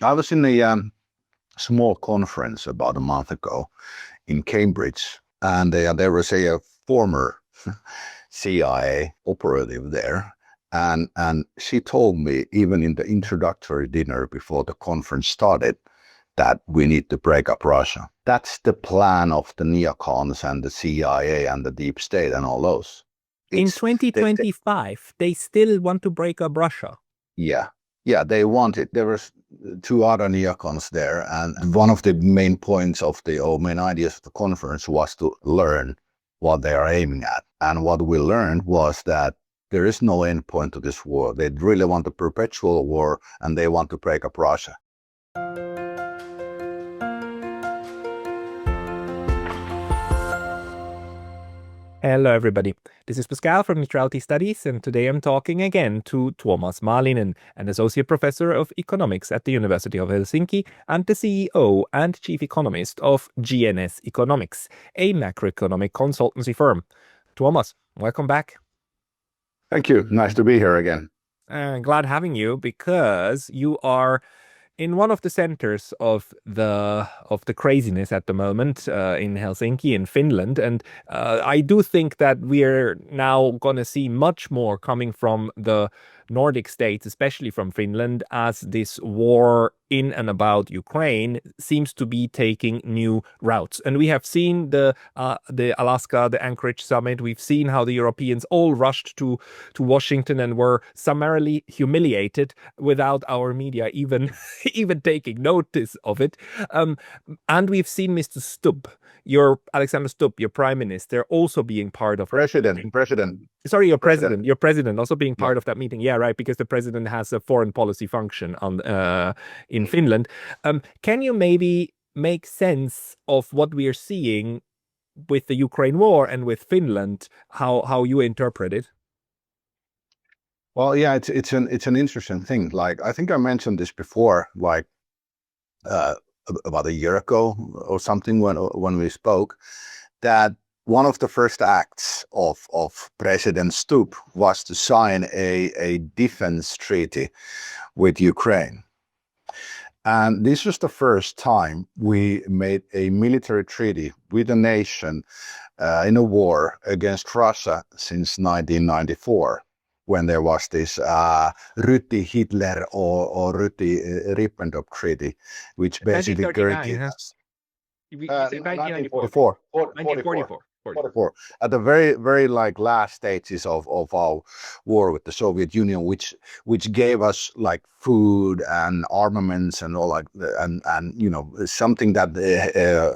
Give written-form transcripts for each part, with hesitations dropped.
I was in a small conference about a month ago in Cambridge, and there was a former CIA operative there, and she told me even in the introductory dinner before the conference started that we need to break up Russia. That's the plan of the neocons and the CIA and the deep state and all those. In It's 2025, they still want to break up Russia. yeah. Yeah, they wanted. There was two other neocons there, and one of the main points of or main ideas of the conference was to learn what they are aiming at. And what we learned was that there is no end point to this war. They really want a perpetual war, and they want to break up Russia. Hello, everybody. This is Pascal from Neutrality Studies, and today I'm talking again to Tuomas Malinen, an associate professor of economics at the University of Helsinki and the CEO and chief economist of GNS Economics, a macroeconomic consultancy firm. Tuomas, welcome back. Thank you. Nice to be here again. Glad having you because you are in one of the centers of the craziness at the moment in Helsinki, in Finland, and I do think that we're now going to see much more coming from the Nordic states, especially from Finland, as this war in and about Ukraine seems to be taking new routes. And we have seen the Alaska, the Anchorage summit. We've seen how the Europeans all rushed to Washington and were summarily humiliated without our media even taking notice of it. And we've seen Mr. Stubb, Alexander Stubb, your prime minister, also being part of President. Sorry, your president also being part of that meeting. Yeah, right, because the president has a foreign policy function in Finland. Can you maybe make sense of what we are seeing with the Ukraine war and with Finland, how you interpret it? Well, yeah, it's an interesting thing. Like I think I mentioned this before, like about a year ago or something when we spoke, that one of the first acts of President Stubb was to sign a defense treaty with Ukraine. And this was the first time we made a military treaty with a nation in a war against Russia since 1994, when there was this Ryti-Hitler or Ryti-Ribbentrop Treaty, which basically guaranteed us. 1944. 1944. At the very like last stages of our war with the Soviet Union, which gave us like food and armaments and all like and you know something that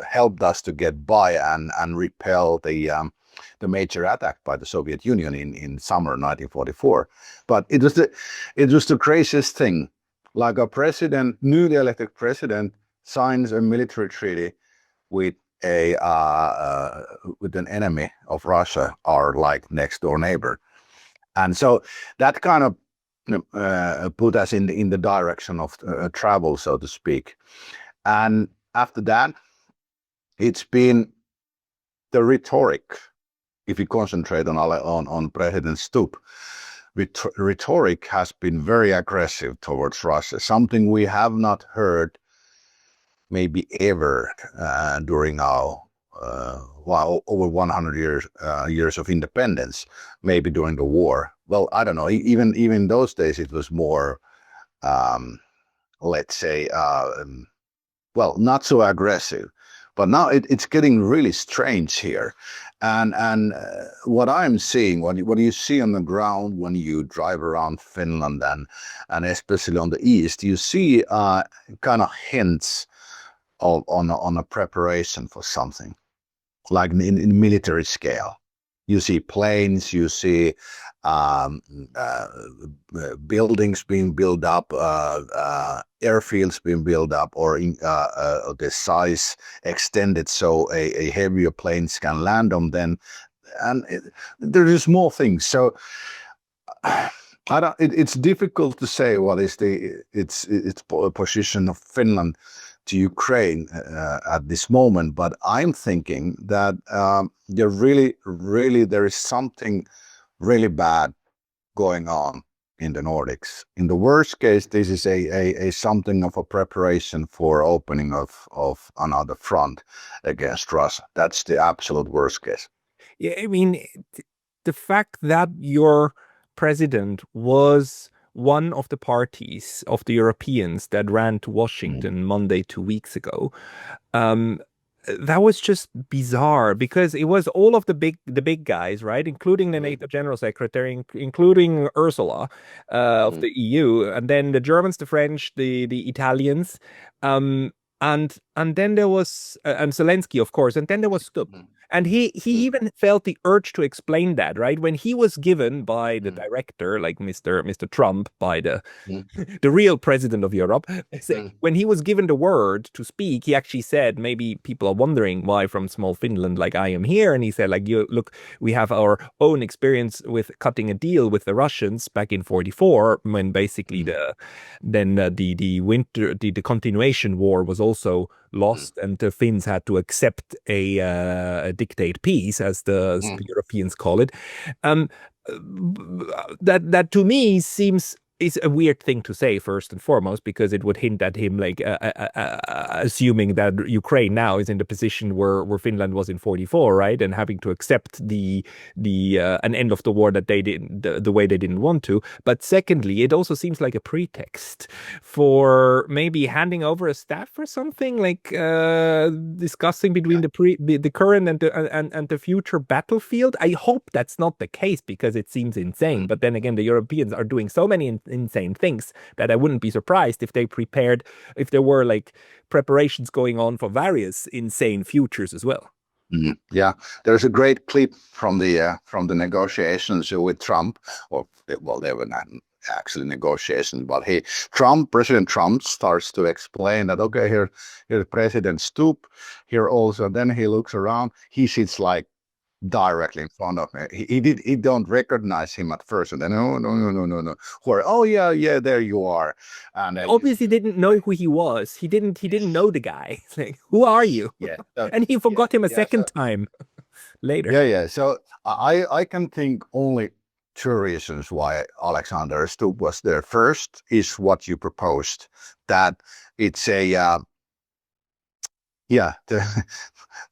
helped us to get by and repel the major attack by the Soviet Union in summer 1944. But it was the craziest thing. Like a president, newly elected president, signs a military treaty with with an enemy of Russia, our like next door neighbor, and so that kind of put us in the direction of travel, so to speak. And after that, it's been the rhetoric. If you concentrate on President Stubb, rhetoric has been very aggressive towards Russia, something we have not heard maybe ever during our over 100 years of independence, maybe during the war. Well, I don't know. Even those days, it was more, let's say, well, not so aggressive. But now it's getting really strange here, and what I'm seeing, what you see on the ground when you drive around Finland and especially on the east, you see kind of hints on a preparation for something, like in military scale. You see planes, you see buildings being built up, airfields being built up, or the size extended so a heavier planes can land on them, and there is more things. So it's difficult to say what is its position of Finland to Ukraine at this moment, but I'm thinking that there is something really bad going on in the Nordics. In the worst case, this is a something of a preparation for opening of another front against Russia. That's the absolute worst case. Yeah, I mean, the fact that your president was one of the parties of the Europeans that ran to Washington Monday 2 weeks ago, um, that was just bizarre because it was all of the big guys, right, including the NATO General Secretary, including Ursula of the EU, and then the Germans, the French, the Italians, and then there was and Zelensky, of course, and then there was Stubb. And he even felt the urge to explain that, right? When he was given by the director, like Mr. Trump, by the real president of Europe, when he was given the word to speak, he actually said, maybe people are wondering why from small Finland, like I am here. And he said, like, you look, we have our own experience with cutting a deal with the Russians back in 1944, when basically the continuation war was also lost, and the Finns had to accept a dictate peace, as the Europeans call it. That to me seems is a weird thing to say, first and foremost, because it would hint at him like assuming that Ukraine now is in the position where Finland was in 1944, right, and having to accept the an end of the war that they didn't the way they didn't want to. But secondly, it also seems like a pretext for maybe handing over a staff or something, like discussing between the current and the future battlefield. I hope that's not the case, because it seems insane. But then again, the Europeans are doing so many insane things that I wouldn't be surprised if if there were like preparations going on for various insane futures as well. Yeah, there's a great clip from the negotiations with Trump, well, they were not actually negotiations, but President Trump starts to explain that, okay, here's President Stubb here also. Then he looks around, he sits like directly in front of me. He don't recognize him at first, and then no. Oh yeah, there you are. And obviously didn't know who he was. He didn't know the guy. Like, who are you? Yeah, and he forgot him a second time later. Yeah. So I can think only two reasons why Alexander Stubb was there. First is what you proposed, that it's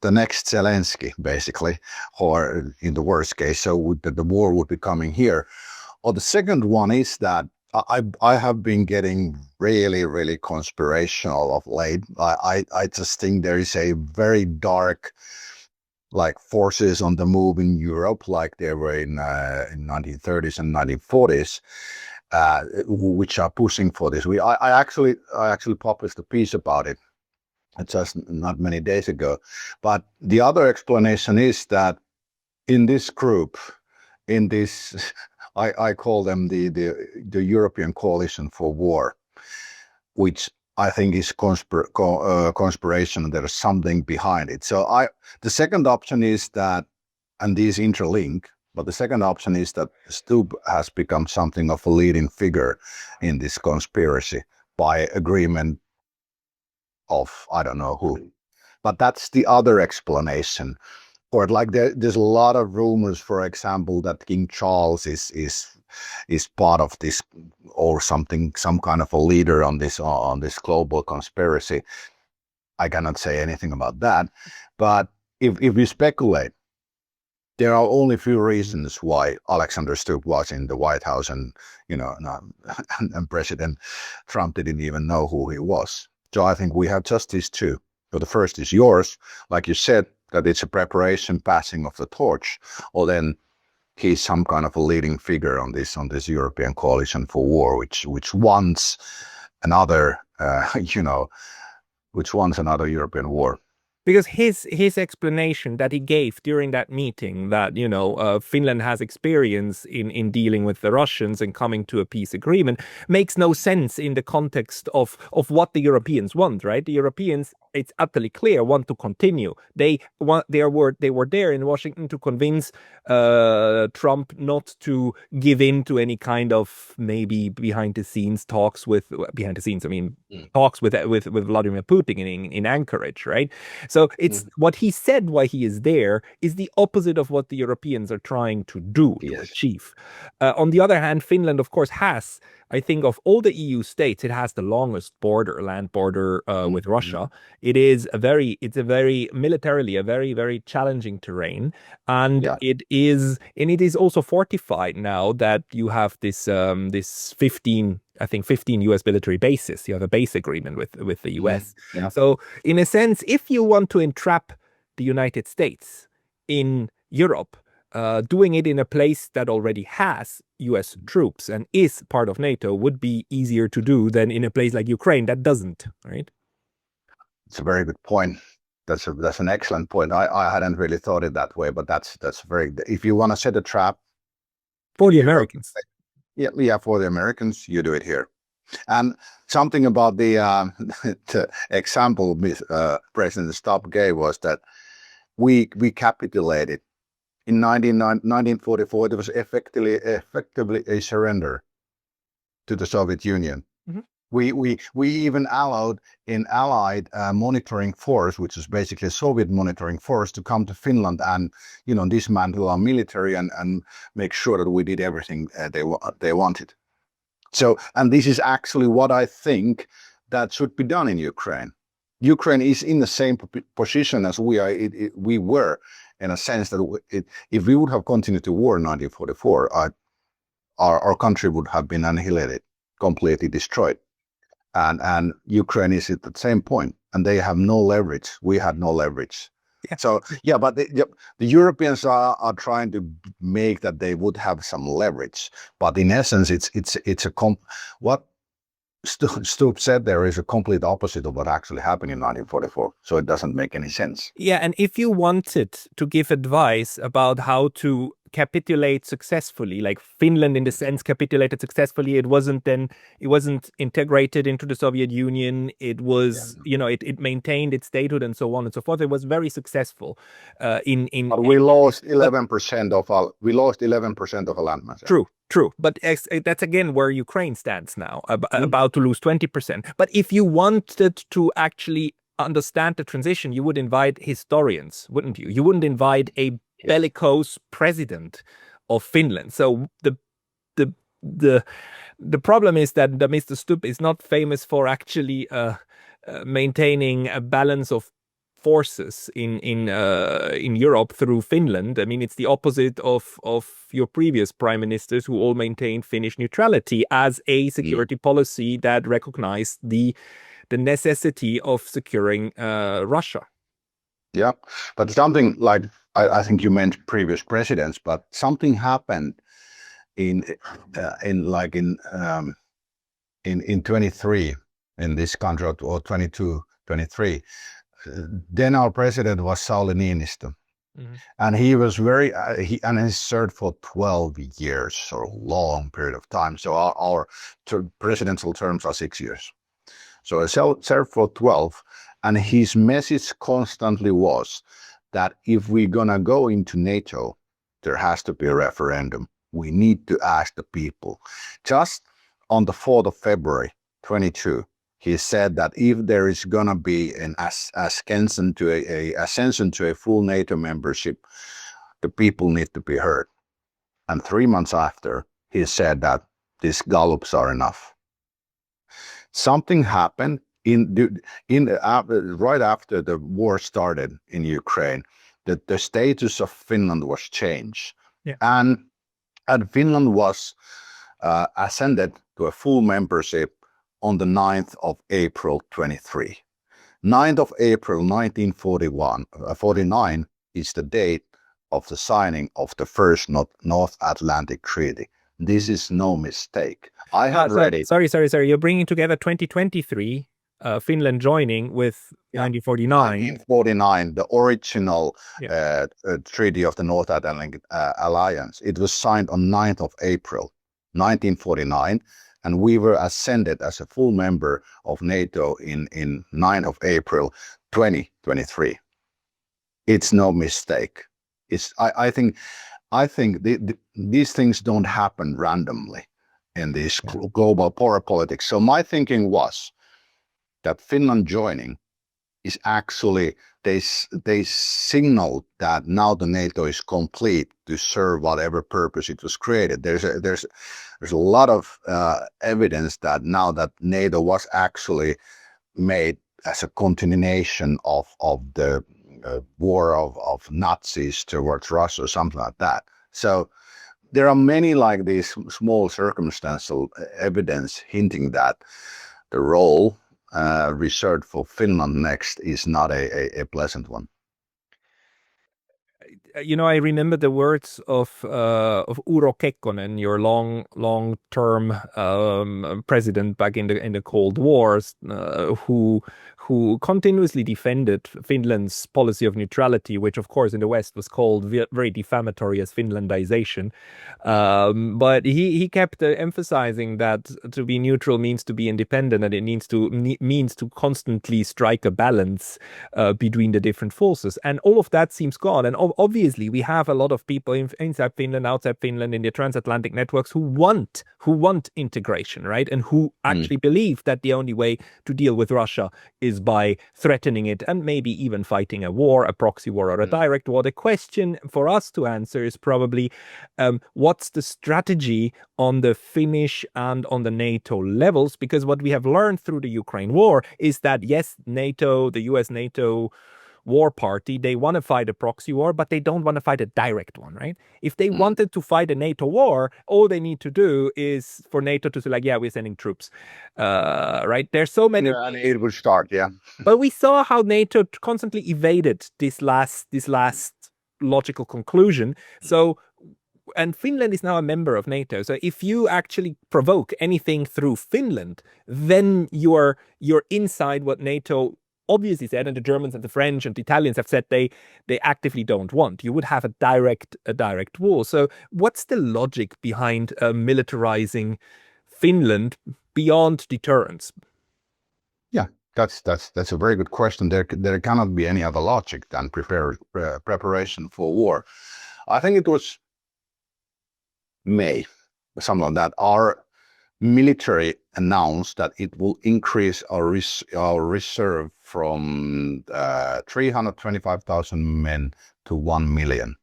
the next Zelensky, basically, or in the worst case, so that the war would be coming here. Or the second one is that I have been getting really, really conspirational of late. I just think there is a very dark, like, forces on the move in Europe, like there were in 1930s and 1940s, which are pushing for this. I actually published a piece about it just not many days ago. But the other explanation is that in this group, in this, I call them the European Coalition for War, which I think is conspiration. There is something behind it. So the second option is that, and these interlink, but the second option is that Stubb has become something of a leading figure in this conspiracy by agreement of I don't know who. But that's the other explanation. Or like there's a lot of rumors, for example, that King Charles is part of this, or something, some kind of a leader on this global conspiracy. I cannot say anything about that. But if we speculate, there are only a few reasons why Alexander Stubb was in the White House, and and President Trump didn't even know who he was. So I think we have just these two. So the first is yours, like you said, that it's a preparation, passing of the torch, or then he's some kind of a leading figure on this European Coalition for War, which wants another, which wants another European war. Because his explanation that he gave during that meeting, that Finland has experience in dealing with the Russians and coming to a peace agreement, makes no sense in the context of what the Europeans want, right? The Europeans it's utterly clear, want to continue. They were there in Washington to convince Trump not to give in to any kind of maybe behind the scenes, I mean, talks with Vladimir Putin in Anchorage, right? So it's what he said why he is there is the opposite of what the Europeans are trying to do, to achieve. On the other hand, Finland, of course, has, I think, of all the EU states, it has the longest land border with Russia. It's militarily a very, very challenging terrain, and it is also fortified now that you have this 15 US military bases. You have a base agreement with the US. So in a sense, if you want to entrap the United States in Europe, doing it in a place that already has US troops and is part of NATO would be easier to do than in a place like Ukraine that doesn't, right? It's a very good point. That's an excellent point. I hadn't really thought it that way, but that's very. If you want to set a trap for the Americans, for the Americans, you do it here. And something about the example President Stubb gave was that we capitulated. In 1944, it was effectively a surrender to the Soviet Union. We even allowed an Allied monitoring force, which is basically a Soviet monitoring force, to come to Finland and dismantle our military and make sure that we did everything they wanted. So, and this is actually what I think that should be done in Ukraine. Ukraine is in the same position as we were. In a sense that if we would have continued to war in 1944, our country would have been annihilated, completely destroyed. And Ukraine is at the same point, and they have no leverage. We had no leverage. So, but the Europeans are trying to make that they would have some leverage. But in essence, what Stubb said there is a complete opposite of what actually happened in 1944. So it doesn't make any sense. Yeah, and if you wanted to give advice about how to capitulate successfully, like Finland in the sense capitulated successfully, it wasn't integrated into the Soviet Union. It was, it maintained its statehood and so on and so forth. It was very successful. But we lost 11% of our landmass. True. But that's again where Ukraine stands now, about to lose 20%. But if you wanted to actually understand the transition, you would invite historians, wouldn't you? You wouldn't invite a bellicose president of Finland. So the problem is that Mr. Stubb is not famous for actually maintaining a balance of forces in Europe through Finland. I mean, it's the opposite of your previous prime ministers who all maintained Finnish neutrality as a security policy that recognized the necessity of securing Russia. Yeah, but something like I think you meant previous presidents, but something happened in 23 in this country, or 22, 23. Then our president was Sauli Niinistö, and he was he served for 12 years, so a long period of time. So our presidential terms are 6 years. So he served for 12, and his message constantly was that if we're gonna go into NATO, there has to be a referendum. We need to ask the people. Just on the 4th of February, 22. He said that if there is going to be an ascension to a full NATO membership, the people need to be heard. And 3 months after, he said that these gallops are enough. Something happened right after the war started in Ukraine. That the status of Finland was changed, and Finland was ascended to a full membership on the 9th of April 23. 9th of April 1949 is the date of the signing of the first North Atlantic Treaty. This is no mistake. I have read it. Sorry. You're bringing together 2023, Finland joining with 1949. 1949, the original treaty of the North Atlantic Alliance. It was signed on 9th of April 1949. And we were ascended as a full member of NATO in 9th of April 2023. It's no mistake. I think these things don't happen randomly in this global power politics. So my thinking was that Finland joining is actually they signaled that now the NATO is complete to serve whatever purpose it was created. There's a lot of evidence that now that NATO was actually made as a continuation of the war of Nazis towards Russia or something like that. So there are many like these small circumstantial evidence hinting that the role reserved for Finland next is not a pleasant one. I remember the words of Urho Kekkonen, your long-term president back in the Cold Wars, who continuously defended Finland's policy of neutrality, which of course in the West was called very defamatory as Finlandization. But he kept emphasizing that to be neutral means to be independent, and it means to constantly strike a balance between the different forces. And all of that seems gone. And obviously, we have a lot of people inside Finland, outside Finland, in the transatlantic networks who want integration, right? And who actually believe that the only way to deal with Russia is by threatening it and maybe even fighting a war, a proxy war or a direct war. The question for us to answer is probably what's the strategy on the Finnish and on the NATO levels? Because what we have learned through the Ukraine war is that, yes, NATO, the US NATO war party, they want to fight a proxy war, but they don't want to fight a direct one, right? If they wanted to fight a NATO war, all they need to do is for NATO to say like, yeah, we're sending troops, right? There's so many. Yeah, and it would start, yeah. But we saw how NATO constantly evaded this last logical conclusion. So, and Finland is now a member of NATO. So if you actually provoke anything through Finland, then you're inside what NATO obviously said, and the Germans and the French and the Italians have said they actively don't want. You would have a direct war. So what's the logic behind militarizing Finland beyond deterrence? Yeah, that's a very good question. There cannot be any other logic than preparation for war. I think it was May, something like that. Our military announced that it will increase our reserve from 325,000 men to 1 million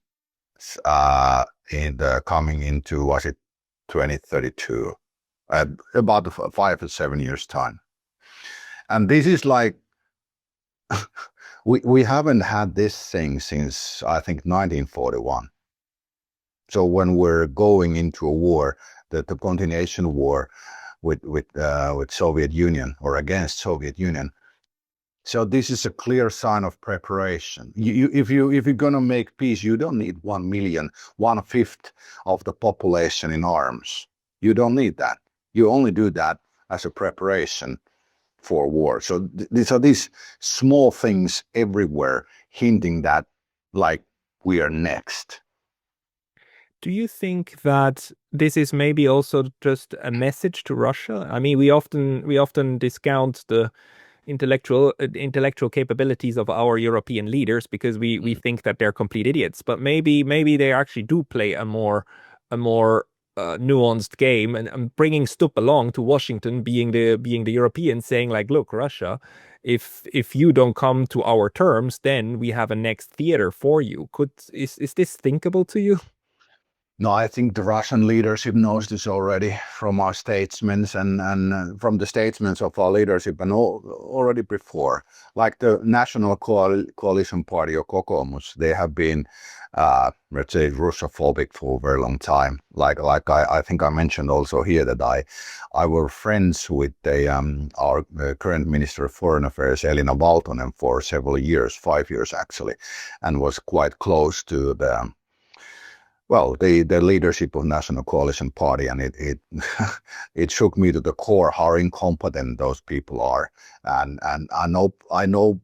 coming into, was it 2032, about 5 or 7 years time. And this is like we haven't had this thing since I think 1941. So when we're going into a war, the continuation war with Soviet Union or against Soviet Union. So this is a clear sign of preparation. If you're gonna make peace, you don't need 1 million, 1/5 of the population in arms. You don't need that. You only do that as a preparation for war. So these are these small things everywhere hinting that like we are next. Do you think that this is maybe also just a message to Russia? I mean, we often discount the intellectual capabilities of our European leaders because we think that they're complete idiots. But maybe they actually do play a more nuanced game, and bringing Stubb along to Washington, being the European, saying like, look, Russia, if you don't come to our terms, then we have a next theater for you. Is this thinkable to you? No, I think the Russian leadership knows this already from our statesmen and from the statesmen of our leadership and already before. Like the National Coalition Party or Kokoomus, they have been, let's say, Russophobic for a very long time. Like I think I mentioned also here that I were friends with our current Minister of Foreign Affairs, Elina Valtonen, for several years, 5 years actually, and was quite close to the leadership of National Coalition Party, and it it shook me to the core how incompetent those people are, and I know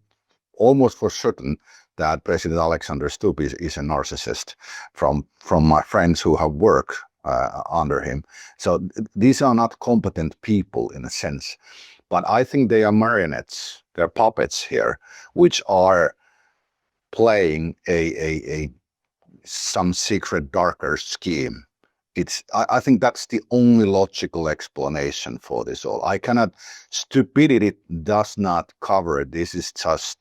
almost for certain that President Alexander Stubb is a narcissist from my friends who have worked under him. So these are not competent people in a sense, but I think they are marionettes, they're puppets here, which are playing a some secret darker scheme. I think that's the only logical explanation for this all. I cannot, stupidity does not cover it. This is just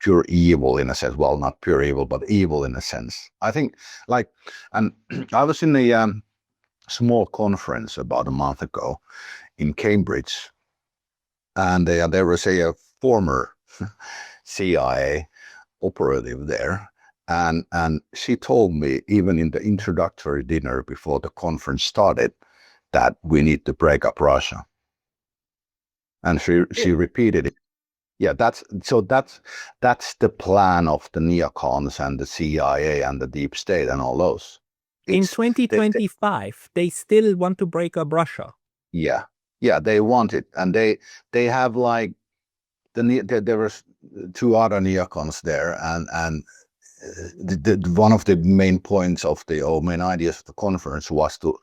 pure evil in a sense. Well, not pure evil, but evil in a sense. I think, like, and I was in a small conference about a month ago in Cambridge, and there was a former CIA operative there, and she told me, even in the introductory dinner before the conference started, that we need to break up Russia. And she repeated it. Yeah, that's the plan of the neocons and the CIA and the deep state and all those. In 2025, they still want to break up Russia. Yeah, they want it, and they have like there was two other neocons there, and one of the main points of main ideas of the conference was to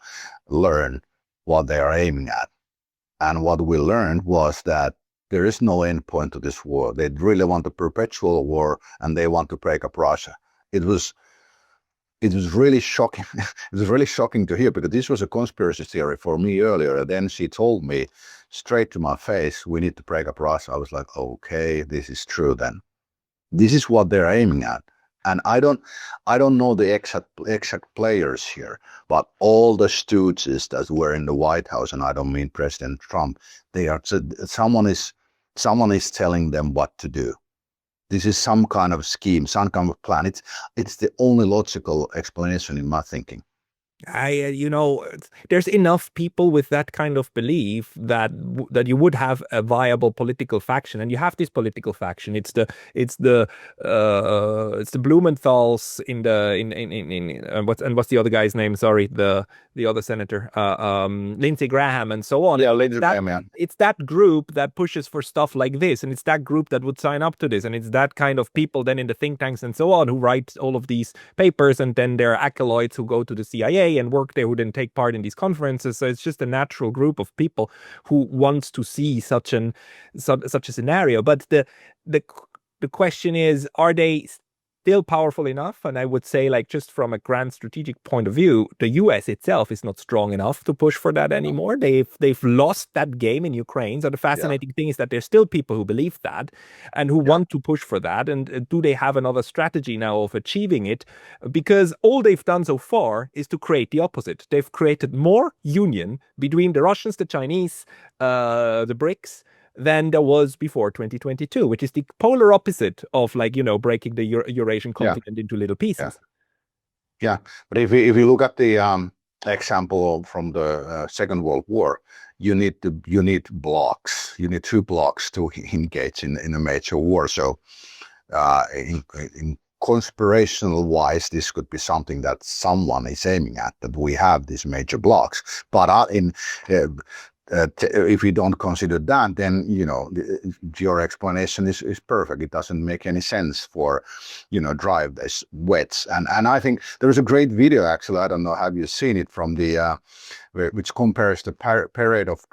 learn what they are aiming at. And what we learned was that there is no end point to this war. They really want a perpetual war, and they want to break up Russia. It was really shocking. It was really shocking to hear, because this was a conspiracy theory for me earlier. And then she told me straight to my face, we need to break up Russia. I was like, okay, this is true then. This is what they're aiming at. And I don't know the exact players here, but all the stooges that were in the White House, and I don't mean President Trump, they are, someone is telling them what to do. This is some kind of scheme, some kind of plan. It's the only logical explanation in my thinking. There's enough people with that kind of belief that you would have a viable political faction, and you have this political faction. It's the Blumenthals what's the other guy's name? Sorry, the other senator, Lindsey Graham, and so on. Yeah, Lindsey Graham. Yeah. It's that group that pushes for stuff like this, and it's that group that would sign up to this, and it's that kind of people then in the think tanks and so on who write all of these papers, and then there are acolytes who go to the CIA and work there, who then take part in these conferences. So it's just a natural group of people who wants to see such a scenario. But the question is, are they still powerful enough? And I would say, like, just from a grand strategic point of view, the US itself is not strong enough to push for that anymore. They've lost that game in Ukraine. So the fascinating thing is that there's still people who believe that and who want to push for that. And do they have another strategy now of achieving it? Because all they've done so far is to create the opposite. They've created more union between the Russians, the Chinese, the BRICS, than there was before 2022, which is the polar opposite of, like, breaking the Eurasian continent into little pieces. Yeah, but if you look at the example from the Second World War, you need blocks. You need two blocks to engage in a major war. So, in conspirational wise, this could be something that someone is aiming at, that we have these major blocks. But if we don't consider that, then your explanation is perfect. It doesn't make any sense for drive this wedge. And I think there is a great video, actually, I don't know, have you seen it, from the which compares the parade of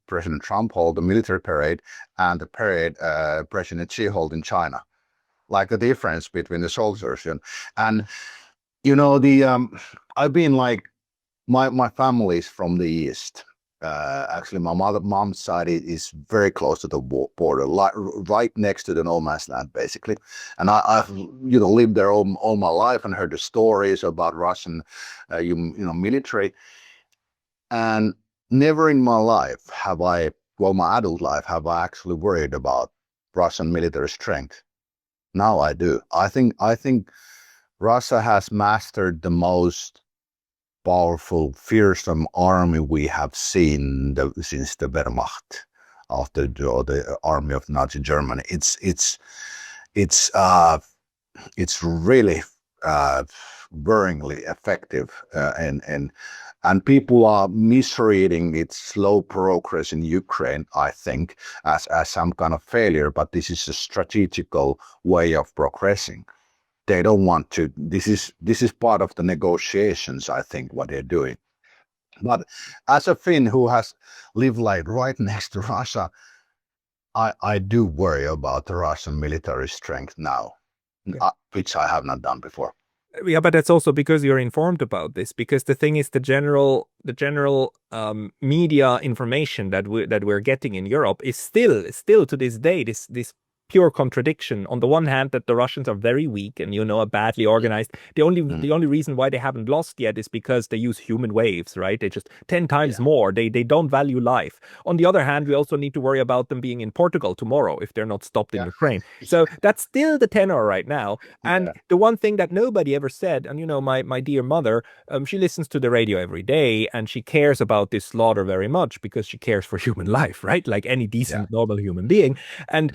President Trump hold, the military parade, and the parade President Xi hold in China, like the difference between the soldiers. And I've been, like, my family is from the East. Actually, my mom's side is very close to the border, right next to the no man's land, basically. And I've lived there all my life and heard the stories about Russian military. And never in my life my adult life, have I actually worried about Russian military strength. Now I do. I think Russia has mastered the most powerful, fearsome army we have seen since the Wehrmacht, after the army of Nazi Germany. It's really worryingly effective, and people are misreading its slow progress in Ukraine, I think, as some kind of failure. But this is a strategical way of progressing. They don't want to. This is part of the negotiations, I think, what they're doing. But as a Finn who has lived like right next to Russia, I do worry about the Russian military strength now, Yeah. which I have not done before. Yeah, but that's also because you're informed about this. Because the thing is, the general media information that we're getting in Europe is still to this day this pure contradiction. On the one hand, that the Russians are very weak and are badly organized. The only reason why they haven't lost yet is because they use human waves, right? They just 10 times Yeah, more. They don't value life. On the other hand, we also need to worry about them being in Portugal tomorrow if they're not stopped in yeah, Ukraine. So that's still the tenor right now. And yeah, the one thing that nobody ever said, and my dear mother, she listens to the radio every day, and she cares about this slaughter very much because she cares for human life, right? Like any yeah, decent, normal human being. And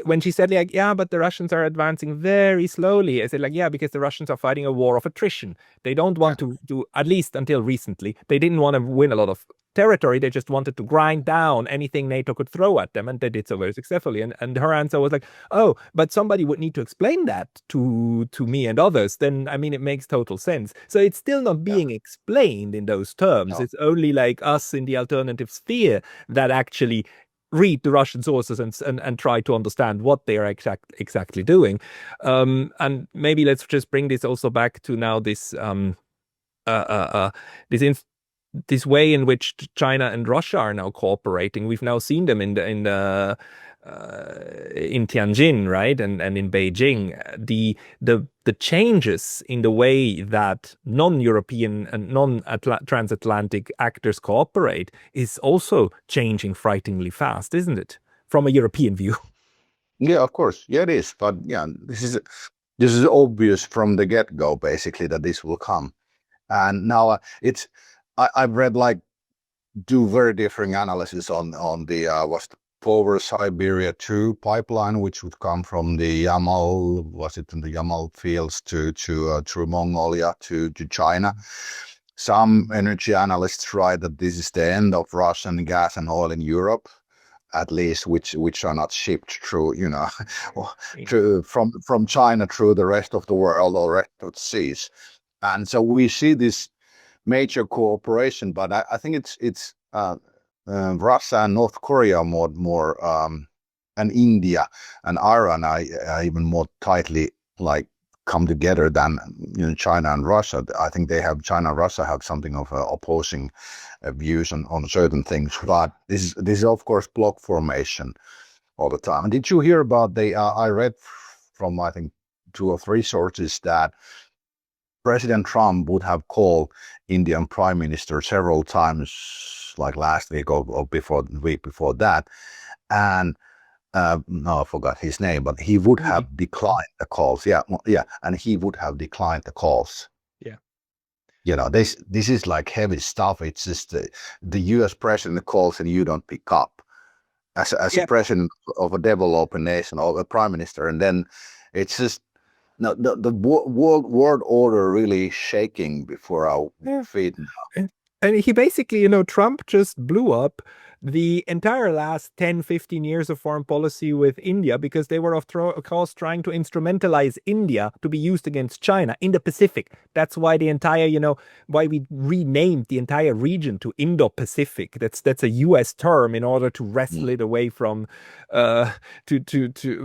when she said like, yeah, but the Russians are advancing very slowly, I said like, yeah, because the Russians are fighting a war of attrition. They don't yeah, want to do, at least until recently, they didn't want to win a lot of territory. They just wanted to grind down anything NATO could throw at them, and they did so very successfully. And her answer was like, oh, but somebody would need to explain that to me and others. Then I mean, it makes total sense. So it's still not yeah. being explained in those terms. No, It's only like us in the alternative sphere that actually read the Russian sources and try to understand what they are exactly doing. And maybe let's just bring this also back to now uh, uh, uh, this this way in which China and Russia are now cooperating. We've now seen them in Tianjin, right, and in Beijing. The changes in the way that non-European and non-transatlantic actors cooperate is also changing frighteningly fast, isn't it? From a European view. yeah, of course, yeah, it is. But yeah, this is obvious from the get-go, basically, that this will come. And now I've read like do very different analysis on the was the Power Siberia 2 pipeline, which would come from the Yamal, was it in the Yamal fields to through Mongolia to China. Some energy analysts write that this is the end of Russian gas and oil in Europe, at least which are not shipped through, through from China through the rest of the world or rest of the seas. And so we see this major cooperation, but I think it's Russia and North Korea more and India and Iran are even more tightly like come together than China and Russia. I think China and Russia have something of opposing views on certain things, but this is of course bloc formation all the time. And did you hear about I read from I think 2 or 3 sources that President Trump would have called Indian Prime Minister several times, like last week or before the week before that, and no, I forgot his name, but he would have declined the calls. Yeah, yeah, and he would have declined the calls. Yeah. This is like heavy stuff. It's just the U.S. president calls and you don't pick up as a Yeah. president of a developing nation or a prime minister, and then it's just. No, the world order really shaking before our Yeah. feet. And he basically, Trump just blew up the entire last 10, 15 years of foreign policy with India because they were, of course, trying to instrumentalize India to be used against China in the Pacific. That's why why we renamed the entire region to Indo-Pacific. That's a US term in order to wrestle it away from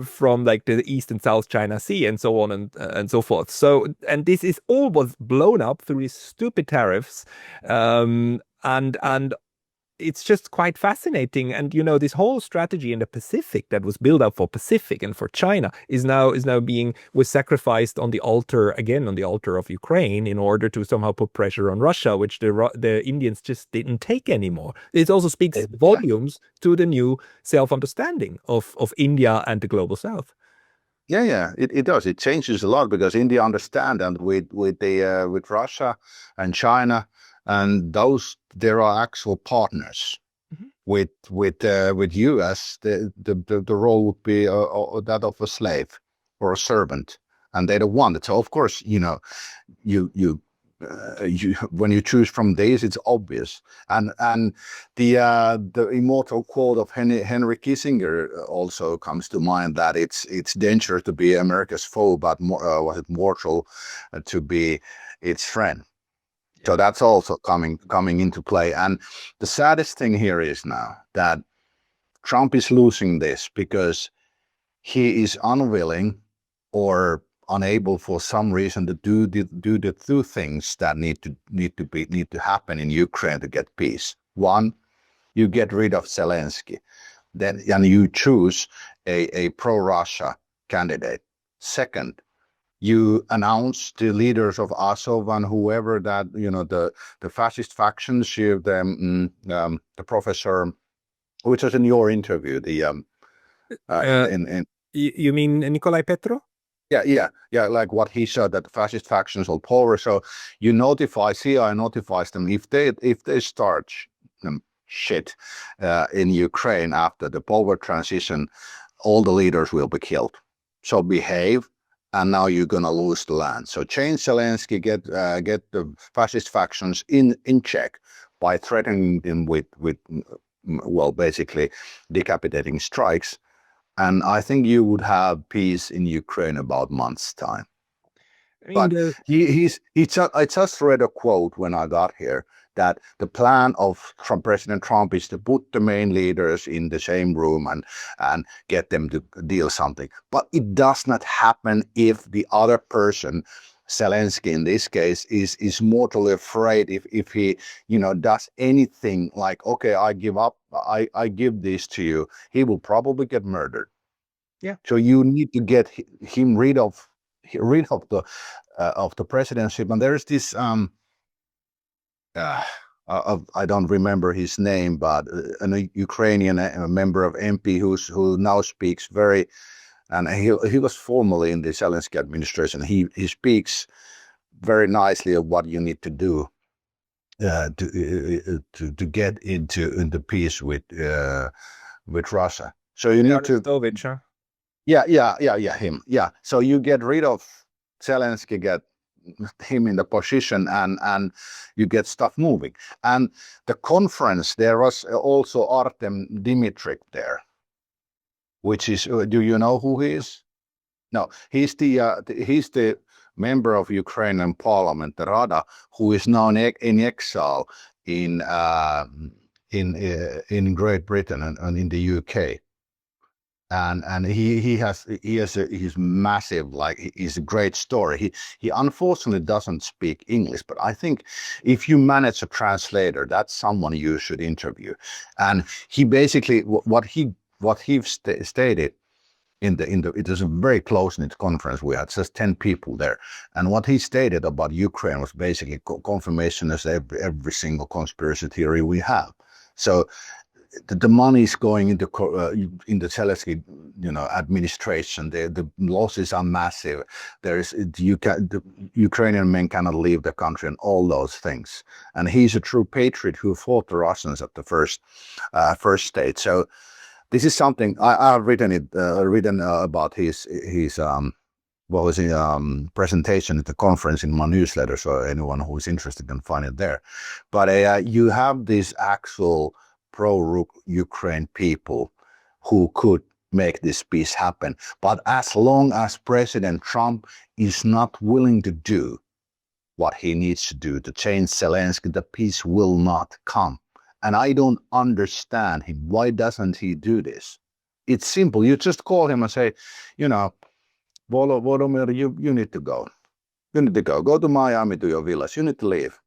from like the East and South China Sea and so on and so forth. So, and this is all was blown up through these stupid tariffs. And it's just quite fascinating. And this whole strategy in the Pacific that was built up for Pacific and for China was sacrificed on the altar of Ukraine in order to somehow put pressure on Russia, which the Indians just didn't take anymore. It also speaks volumes to the new self-understanding of India and the global South. Yeah, it does. It changes a lot because India understand, and with Russia and China and those there are actual partners. Mm-hmm. With US, the role would be that of a slave or a servant, and they don't want it. So of course, you when you choose from these, it's obvious. And the immortal quote of Henry Kissinger also comes to mind that it's dangerous to be America's foe, but was it mortal to be its friend? So that's also coming into play. And the saddest thing here is now that Trump is losing this because he is unwilling or unable for some reason to do the two things that need to happen in Ukraine to get peace. One, you get rid of Zelensky, then and you choose a pro-Russia candidate. Second, you announce the leaders of Azov and whoever that the fascist factions. The professor, which was in your interview, in You mean Nikolai Petro? yeah, like what he said, that the fascist factions hold power. So you notify, CIA notifies them if they start shit in Ukraine after the power transition, all the leaders will be killed. So behave, and now you're gonna lose the land. So change Zelensky, get the fascist factions in check by threatening them with well, basically decapitating strikes. And I think you would have peace in Ukraine about months' time. I mean, But I just read a quote when I got here that the plan from President Trump is to put the main leaders in the same room and get them to deal something. But it does not happen if the other person, Zelensky in this case, is mortally afraid if he does anything like, okay, I give up, I give this to you, he will probably get murdered. Yeah. So you need to get him rid of the presidency. And there's this I don't remember his name, but a Ukrainian member of MP who now speaks and he was formerly in the Zelensky administration. He speaks very nicely of what you need to do to get into peace with Russia. So you need to. Huh? Yeah, him. Yeah. So you get rid of Zelensky, get him in the position, and you get stuff moving. And the conference, there was also Artem Dimitrov there, which is, do you know who he is? No, he's the member of Ukrainian parliament, the Rada, who is now in exile in Great Britain and in the UK. And he's massive, like he's a great story. He unfortunately doesn't speak English, but I think if you manage a translator, that's someone you should interview. And he basically what he stated it was a very close-knit conference. We had just 10 people there, and what he stated about Ukraine was basically confirmation as every single conspiracy theory we have. So the money is going into in the Zelensky, administration. The losses are massive. The Ukrainian men cannot leave the country, and all those things. And he's a true patriot who fought the Russians at the first stage. So this is something I've written about his presentation at the conference in my newsletter. So anyone who is interested can find it there. But you have these actual pro-Ukraine people who could make this peace happen. But as long as President Trump is not willing to do what he needs to do to change Zelensky, the peace will not come. And I don't understand him. Why doesn't he do this? It's simple. You just call him and say, Volodymyr, you need to go. You need to go. Go to Miami, to your village. You need to leave.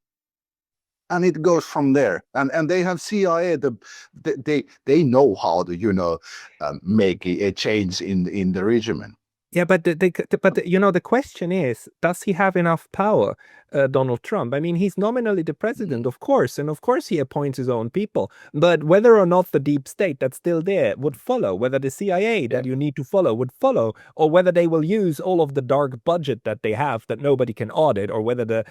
And it goes from there. And they have CIA. They know how to make a change in the regime. Yeah, but the question is, does he have enough power, Donald Trump? I mean, he's nominally the president, of course, and of course he appoints his own people. But whether or not the deep state that's still there would follow, whether the CIA that you need to follow would follow, or whether they will use all of the dark budget that they have that nobody can audit, or whether the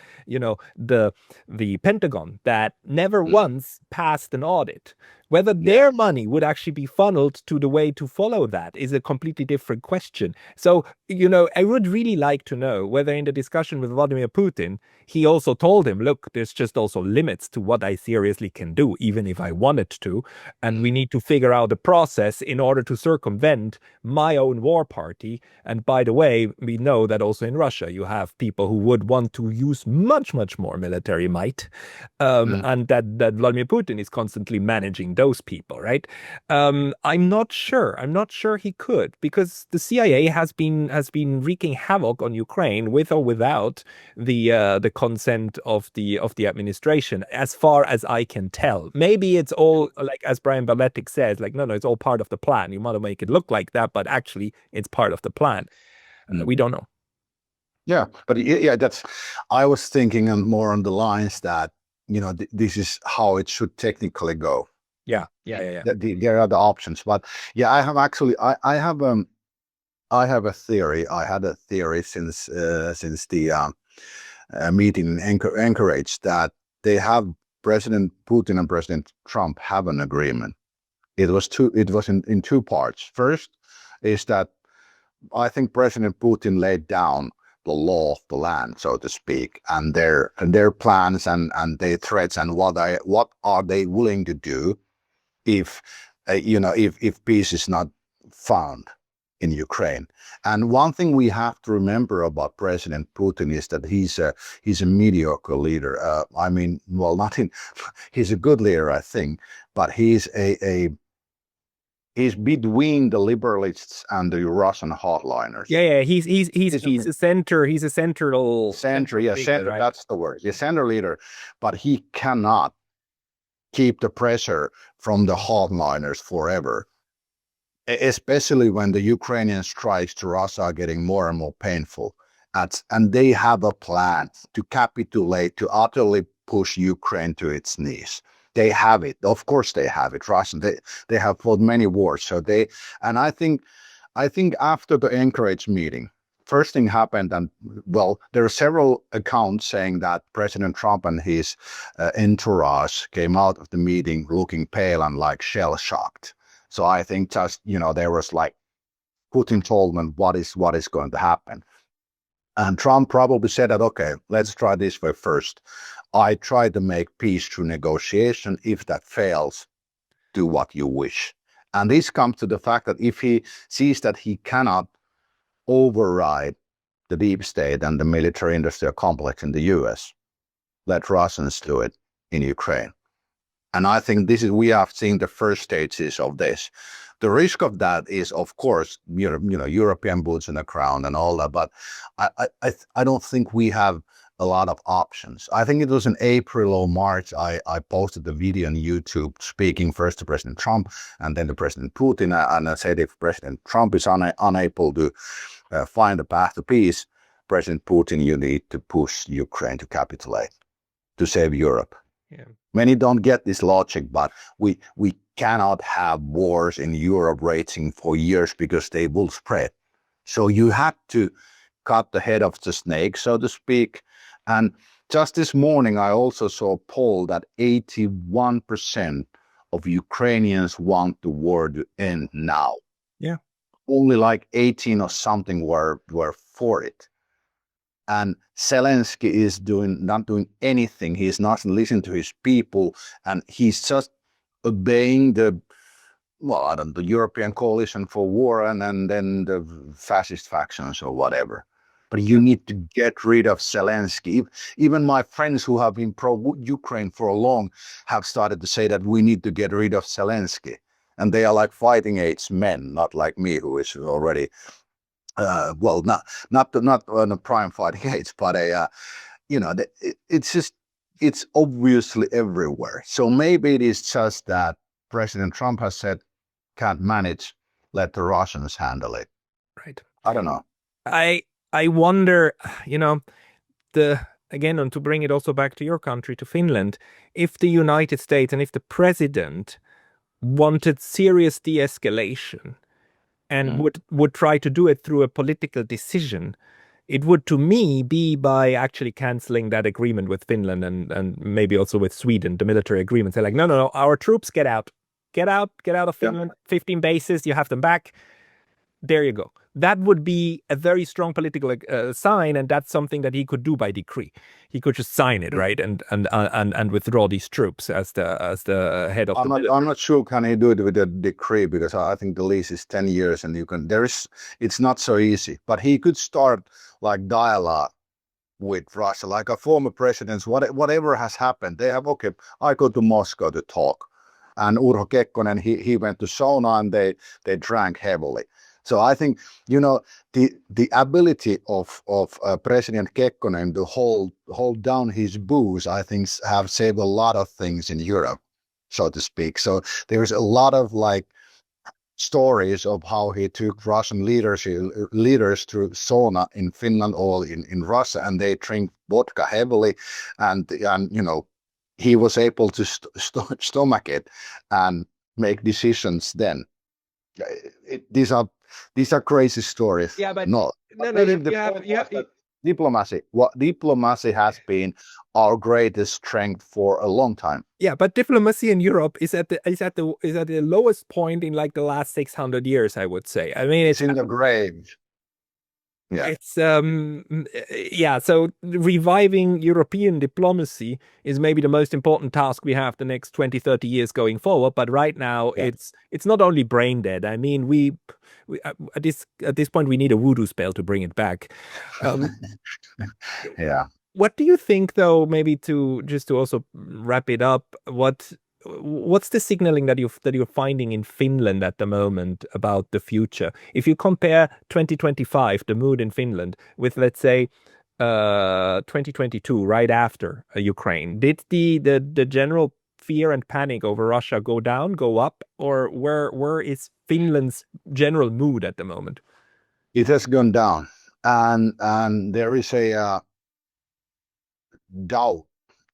Pentagon that never once passed an audit Whether their money would actually be funneled to the way to follow that is a completely different question. So, I would really like to know whether in the discussion with Vladimir Putin, he also told him, look, there's just also limits to what I seriously can do, even if I wanted to. And we need to figure out a process in order to circumvent my own war party. And by the way, we know that also in Russia, you have people who would want to use much, much more military might. And that Vladimir Putin is constantly managing those people, right? I'm not sure. I'm not sure he could, because the CIA has been wreaking havoc on Ukraine with or without the consent of the administration, as far as I can tell. Maybe it's all like, as Brian Baletic says, like, no, it's all part of the plan. You want to make it look like that, but actually it's part of the plan. We don't know. Yeah, but I was thinking more on the lines that, this is how it should technically go. Yeah. There are the options, but yeah, I have actually, I have a theory. I had a theory since the meeting in Anchorage, that they have President Putin and President Trump have an agreement. It was in two parts. First is that I think President Putin laid down the law of the land, so to speak, and their plans and their threats, and what are they willing to do if if peace is not found in Ukraine. And one thing we have to remember about President Putin is that he's a mediocre leader. I mean, well, he's a good leader, I think, but he's he's between the liberalists and the Russian hardliners. Yeah. He's a center. He's a central center. Yeah, center. Right? That's the word. He's a center leader, but he cannot keep the pressure from the hardliners forever. Especially when the Ukrainian strikes to Russia are getting more and more painful. And they have a plan to capitulate, to utterly push Ukraine to its knees. They have it. Of course they have it. Russian, they have fought many wars. So I think after the Anchorage meeting, first thing happened, and well, there are several accounts saying that President Trump and his entourage came out of the meeting looking pale and like shell-shocked. So I think just, there was like, Putin told them what is going to happen. And Trump probably said that, okay, let's try this way first. I try to make peace through negotiation. If that fails, do what you wish. And this comes to the fact that if he sees that he cannot override the deep state and the military industrial complex in the US, let Russians do it in Ukraine. And I think we have seen the first stages of this. The risk of that is, of course, European boots on the ground and all that. But I don't think we have a lot of options. I think it was in April or March, I posted the video on YouTube speaking first to President Trump and then to President Putin. And I said, if President Trump is unable to find a path to peace, President Putin, you need to push Ukraine to capitulate, to save Europe. Yeah. Many don't get this logic, but we cannot have wars in Europe raging for years because they will spread. So you have to cut the head of the snake, so to speak. And just this morning, I also saw a poll that 81% of Ukrainians want the war to end now. Yeah. Only like 18 or something were for it. And Zelensky is not doing anything. He's not listening to his people, and he's just obeying the European coalition for war and then the fascist factions or whatever. But you need to get rid of Zelensky. Even my friends who have been pro-Ukraine for long have started to say that we need to get rid of Zelensky. And they are like fighting age men, not like me, who is already not on a prime fighting age, but it's obviously everywhere. So maybe it is just that President Trump has said, can't manage, let the Russians handle it. Right. I don't know. I wonder, again, to bring it also back to your country, to Finland, if the United States and if the president wanted serious de-escalation and would try to do it through a political decision, it would, to me, be by actually canceling that agreement with Finland and maybe also with Sweden, the military agreement. Say like, no, our troops get out. get out of Finland, 15 bases, you have them back. There you go. That would be a very strong political sign, and that's something that he could do by decree. He could just sign it, right, and withdraw these troops as the head of I'm not sure can he do it with a decree, because I think the lease is 10 years, and it's not so easy. But he could start like dialogue with Russia, like a former presidents. Whatever has happened, they have I go to Moscow to talk, and Urho Kekkonen he went to sauna and they drank heavily. So I think, the ability of President Kekkonen to hold down his booze, I think, have saved a lot of things in Europe, so to speak. So there's a lot of like stories of how he took Russian leaders through sauna in Finland or in Russia, and they drink vodka heavily, and he was able to stomach it and make decisions then. These are crazy stories. Yeah, but diplomacy has been our greatest strength for a long time. Yeah, but diplomacy in Europe is at the lowest point in like the last 600 years, I would say. I mean, it's in the grave. Yeah. It's so reviving European diplomacy is maybe the most important task we have the next 20, 30 years going forward. But right now, it's not only brain dead. I mean, we at this point we need a voodoo spell to bring it back. Yeah. What do you think, though? Maybe to also wrap it up, what's the signaling that you're finding in Finland at the moment about the future? If you compare 2025, the mood in Finland, with, let's say, 2022, right after Ukraine, did the general fear and panic over Russia go down, go up, or where is Finland's general mood at the moment? It has gone down, and there is a doubt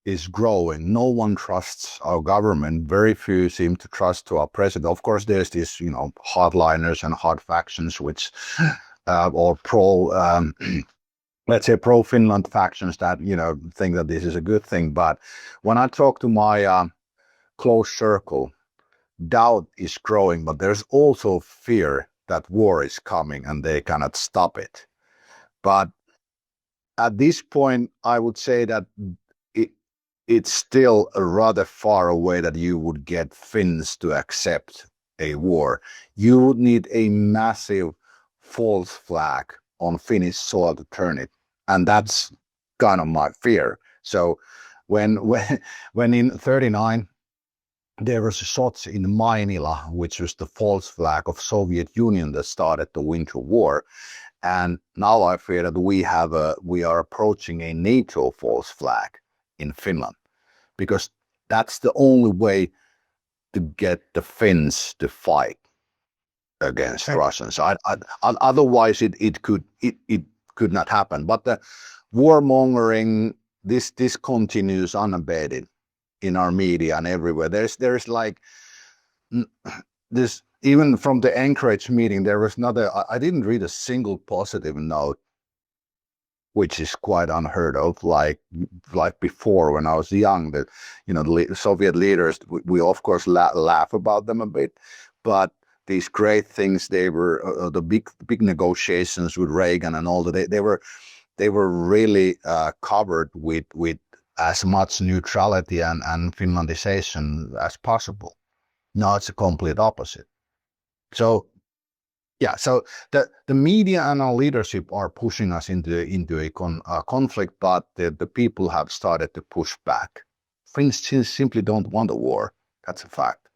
is growing. No one trusts our government. Very few seem to trust to our president. Of course, there's these, hardliners and hard factions, which or let's say pro Finland factions that think that this is a good thing. But when I talk to my close circle, doubt is growing. But there's also fear that war is coming and they cannot stop it. But at this point, I would say that it's still rather far away that you would get Finns to accept a war. You would need a massive false flag on Finnish soil to turn it, and that's kind of my fear. So when in 1939 there was a shot in Mainila, which was the false flag of Soviet Union that started the Winter War. And now I fear that we are approaching a NATO false flag in Finland, because that's the only way to get the Finns to fight against Russians. Otherwise, it could not happen. But the warmongering, this continues unabated in our media and everywhere. There's like this. Even from the Anchorage meeting, there was I didn't read a single positive note, which is quite unheard of. Like before, when I was young, that the Soviet leaders, we of course laugh about them a bit, but these great things, they were the big negotiations with Reagan and all that. They were really covered with as much neutrality and Finlandization as possible. Now it's a complete opposite. So, so the media and our leadership are pushing us into a conflict, but the people have started to push back. Finns simply don't want a war. That's a fact.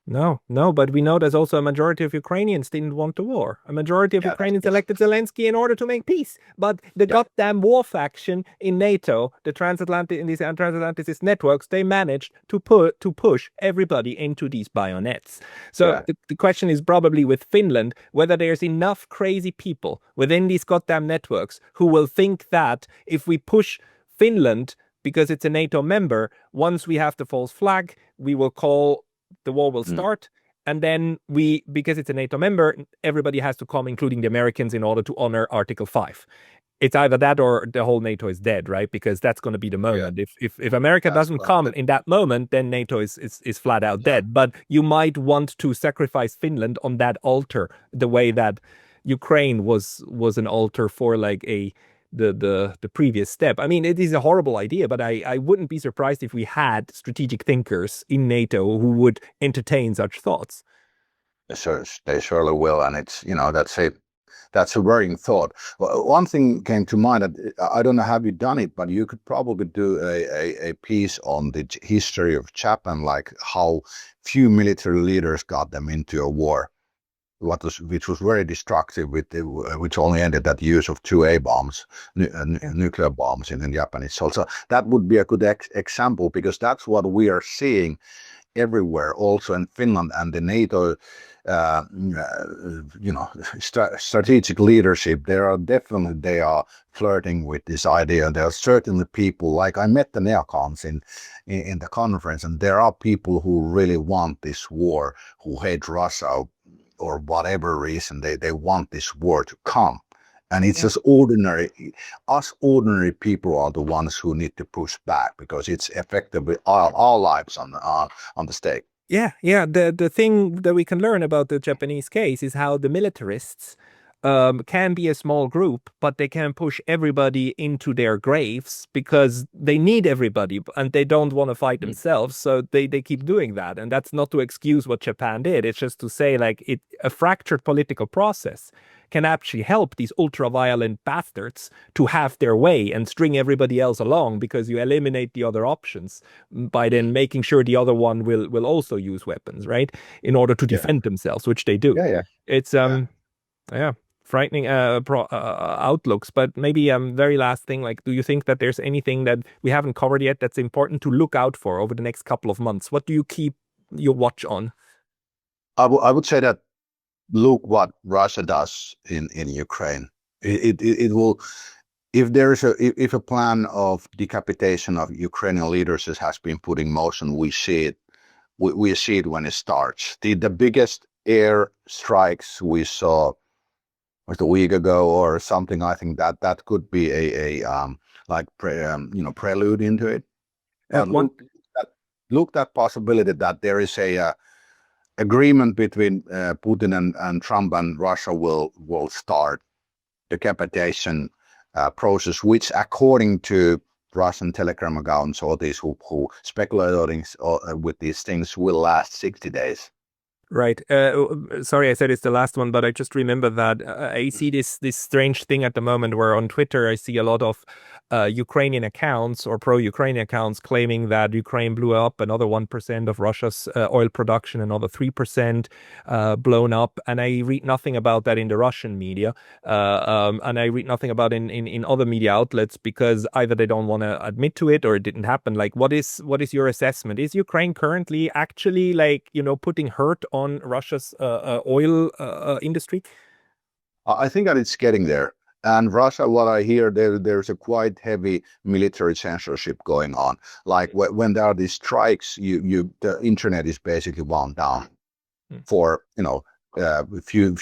No, but we know there's also a majority of Ukrainians didn't want the war. A majority of Ukrainians elected Zelensky in order to make peace. But the goddamn war faction in NATO, these transatlanticist networks, they managed to push everybody into these bayonets. So the question is probably with Finland, whether there's enough crazy people within these goddamn networks who will think that if we push Finland, because it's a NATO member, once we have the false flag, the war will start, and then because it's a NATO member, everybody has to come, including the Americans, in order to honor Article 5. it's either that or the whole NATO is dead, right? Because that's going to be the moment. If America doesn't come in that moment, then NATO is flat out dead. But you might want to sacrifice Finland on that altar, the way that Ukraine was an altar for like the previous step. I mean, it is a horrible idea, but I wouldn't be surprised if we had strategic thinkers in NATO who would entertain such thoughts. So they surely will, and it's that's a worrying thought. Well, one thing came to mind that I don't know, have you done it, but you could probably do a piece on the history of Japan, like how few military leaders got them into a war, which was very destructive, which only ended at the use of 2A bombs, nuclear bombs in Japanese. So that would be a good example, because that's what we are seeing everywhere, also in Finland, and the NATO strategic leadership. They are flirting with this idea. There are certainly people, like I met the Neocons in the conference, and there are people who really want this war, who hate Russia or whatever reason. They want this war to come. And it's just us ordinary people are the ones who need to push back, because it's effectively our lives on the stake. Yeah. The thing that we can learn about the Japanese case is how the militarists can be a small group, but they can push everybody into their graves because they need everybody and they don't want to fight themselves. So they keep doing that. And that's not to excuse what Japan did. It's just to say, like, a fractured political process can actually help these ultra-violent bastards to have their way and string everybody else along, because you eliminate the other options by then making sure the other one will also use weapons, right, in order to defend themselves, which they do. It's frightening outlooks. But maybe very last thing, like, do you think that there's anything that we haven't covered yet that's important to look out for over the next couple of months? What do you keep your watch on? I would say that look what Russia does in Ukraine. It will, if a plan of decapitation of Ukrainian leaders has been put in motion, we see it. We see it when it starts. The biggest air strikes we saw was a week ago or something. I think that could be a prelude into it. And look that possibility that there is a agreement between Putin and Trump, and Russia will start the decapitation process, which, according to Russian telegram accounts, or these who speculating with these things, will last 60 days. Right. Sorry, I said it's the last one, but I just remember that I see this strange thing at the moment where on Twitter I see a lot of Ukrainian accounts or pro-Ukrainian accounts claiming that Ukraine blew up another 1% of Russia's oil production, another 3% blown up. And I read nothing about that in the Russian media. And I read nothing about in other media outlets, because either they don't want to admit to it or it didn't happen. Like, what is your assessment? Is Ukraine currently actually, like, putting hurt on Russia's oil industry? I think that it's getting there. And Russia, what I hear, there's a quite heavy military censorship going on. Like when there are these strikes, the internet is basically wound down for a few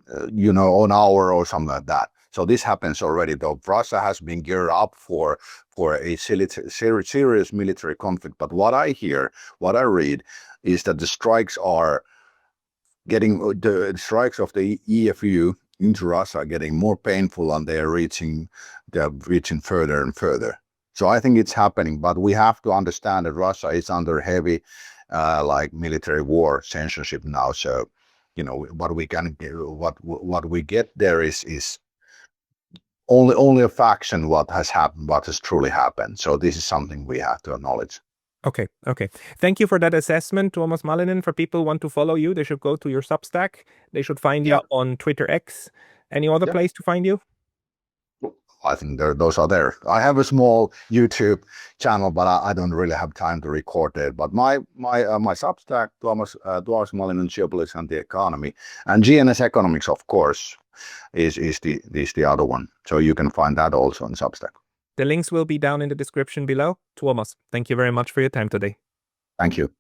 an hour or something like that. So this happens already, though. Russia has been geared up for a serious military conflict. But what I hear, what I read, is that the strikes of the EFU into Russia are getting more painful, and they're reaching further and further. So I think it's happening, but we have to understand that Russia is under heavy military war censorship now. So what we get there is only a fraction what has truly happened. So this is something we have to acknowledge. Okay. Thank you for that assessment, Tuomas Malinen. For people who want to follow you, they should go to your Substack. They should find you on Twitter X. Any other place to find you? I think those are there. I have a small YouTube channel, but I don't really have time to record it. But my Substack, Tuomas Malinen, Geopolitics and the Economy, and GNS Economics, of course, is the other one. So you can find that also on Substack. The links will be down in the description below. Tuomas, thank you very much for your time today. Thank you.